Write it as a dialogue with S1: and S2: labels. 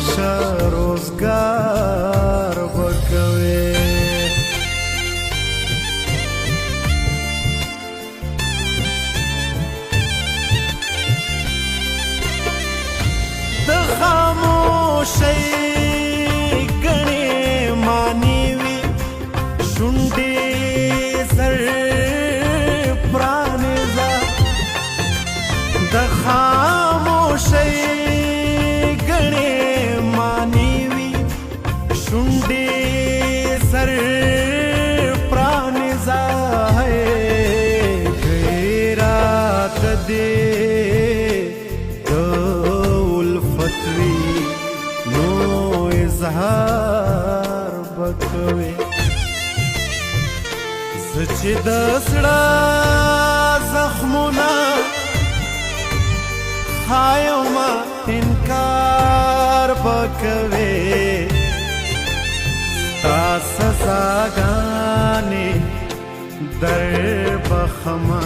S1: معاش روزګار وکوي د خاموشۍ ګڼې معنی وي شونډې سر پرانیزه د خاموشۍ ګڼې معنی وي شونډې سر پرانیزه غیرت دې اظهار بکوي سچ د سړه زخمونه خایو ما انکار بکوي تا سزاګانې در بخما